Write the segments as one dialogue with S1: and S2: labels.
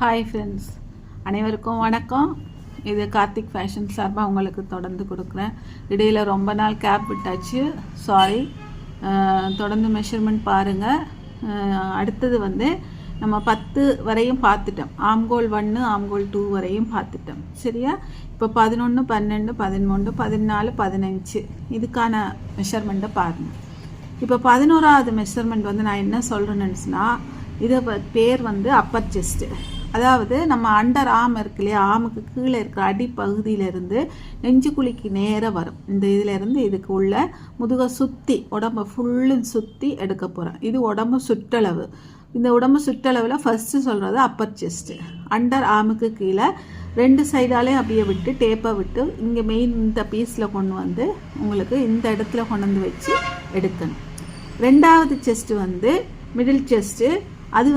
S1: Hi friends, அனைவருக்கும் வணக்கம். இது கார்த்திக் ஃபேஷன் சார்பாக உங்களுக்கு தொடர்ந்து கொடுக்குறேன். இடையில் ரொம்ப நாள் கேப் விட்டாச்சு, சாரி. தொடர்ந்து மெஷர்மெண்ட் பாருங்கள். அடுத்தது நம்ம 10 வரையும் பார்த்துட்டோம். ஆம்கோல் 1 ஆம்கோல் 2 வரையும் பார்த்துட்டோம், சரியா? இப்போ 11 12 13 14 15 இதுக்கான மெஷர்மெண்ட்டை பாருங்கள். இப்போ 11வது மெஷர்மெண்ட் நான் என்ன சொல்கிறேன்னு சொன்னால், இதை பேர் அப்பர் செஸ்ட்டு. அதாவது நம்ம அண்டர் ஆம் இருக்கு இல்லையா, ஆமுக்கு கீழே இருக்கிற அடிப்பகுதியிலேருந்து நெஞ்சுக்குழிக்கு நேராக வரும். இந்த இதிலேருந்து இதுக்கு உள்ள முதுகை சுற்றி உடம்பை ஃபுல்லும் சுற்றி எடுக்க போகிறோம். இது உடம்பு சுற்றளவு. இந்த உடம்பு சுற்றளவில் ஃபஸ்ட்டு சொல்கிறது அப்பர் செஸ்ட்டு. அண்டர் ஆமுக்கு கீழே 2 சைடாலேயும் அப்படியே விட்டு டேப்பை விட்டு இங்கே மெயின் இந்த பீஸில் கொண்டு உங்களுக்கு இந்த இடத்துல கொண்டு வச்சு எடுக்கணும். 2வது செஸ்ட்டு மிடில் செஸ்ட்டு. அது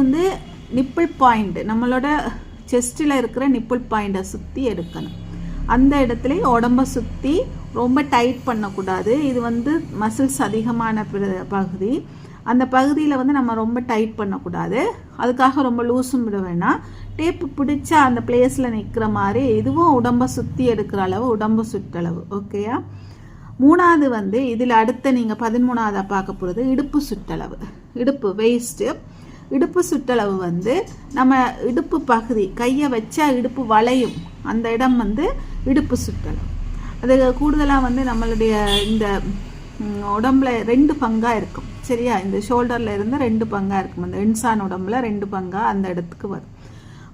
S1: நிப்பிள் பாயிண்ட், நம்மளோட செஸ்ட்டில் இருக்கிற நிப்பிள் பாயிண்ட்டை சுற்றி எடுக்கணும். அந்த இடத்துல உடம்பை சுற்றி ரொம்ப டைட் பண்ணக்கூடாது. இது மசில்ஸ் அதிகமான பகுதி. அந்த பகுதியில் நம்ம ரொம்ப டைட் பண்ணக்கூடாது. அதுக்காக ரொம்ப லூஸும் விட வேணாம். டேப்பு பிடிச்சா அந்த பிளேஸில் நிற்கிற மாதிரி இதுவும் உடம்பை சுற்றி எடுக்கிற அளவு உடம்பு சுற்றளவு, ஓகேயா? 3வது இதில் அடுத்த நீங்கள் 13வது பார்க்க போகிறது இடுப்பு சுற்றளவு. இடுப்பு வெயிஸ்ட்டு. இடுப்பு சுற்றளவு நம்ம இடுப்பு பகுதி, கையை வச்சா இடுப்பு வளையும் அந்த இடம் இடுப்பு சுற்றளவு. அது கூடுதலாக நம்மளுடைய இந்த உடம்புல 2 பங்காக இருக்கும், சரியா? இந்த ஷோல்டரில் இருந்து 2 பங்காக இருக்கும். அந்த இன்சான் உடம்புல 2 பங்காக அந்த இடத்துக்கு வரும்.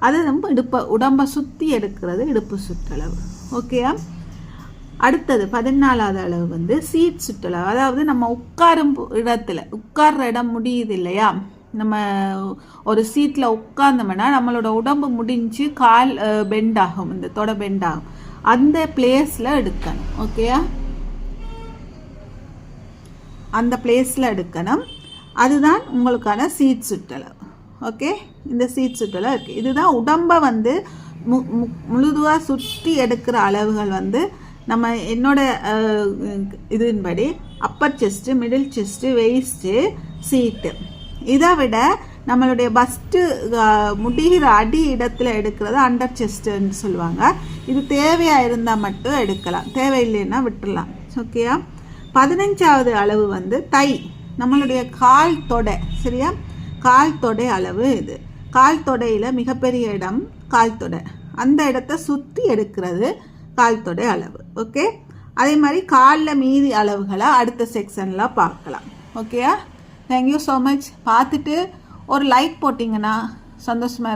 S1: அது நம்ம உடம்பை சுற்றி எடுக்கிறது இடுப்பு சுற்றளவு, ஓகேயா? அடுத்தது 14வது அளவு சீட் சுற்றளவு. அதாவது நம்ம உட்காரும் இடத்துல, உட்கார்ற இடம் முடியுது இல்லையா, நம்ம ஒரு சீட்டில் உட்கார்ந்தோம்னா நம்மளோட உடம்பு முடிஞ்சு கால் பெண்ட் ஆகும், இந்த தொட பெண்ட் ஆகும். அந்த பிளேஸில் எடுக்கணும், ஓகேயா? அந்த பிளேஸில் எடுக்கணும். அதுதான் உங்களுக்கான சீட் சுற்றளவு, ஓகே? இந்த சீட் சுற்றளவு இருக்குது. இதுதான் உடம்பை முழுதுவாக சுற்றி எடுக்கிற அளவுகள் நம்ம என்னோட இதன்படி upper chest, middle chest, waist, seat. இதை விட நம்மளுடைய பஸ்ட்டு முடிகிற அடி இடத்துல எடுக்கிறது அண்டர் செஸ்ட்டுன்னு சொல்லுவாங்க. இது தேவையாக இருந்தால் மட்டும் எடுக்கலாம், தேவையில்லைன்னா விட்டுடலாம், ஓகேயா? 15வது அளவு தை, நம்மளுடைய கால் தொடை, சரியா? கால் தொடை அளவு இது. கால் தொடையில் மிகப்பெரிய இடம் கால் தொடை. அந்த இடத்த சுற்றி எடுக்கிறது கால் தொடை அளவு, ஓகே? அதே மாதிரி காலில் மீதி அளவுகளை அடுத்த செக்ஷனில் பார்க்கலாம், ஓகேயா? Thank you so much. பார்த்துட்டு ஒரு லைக் போட்டிங்கன்னா சந்தோஷமாக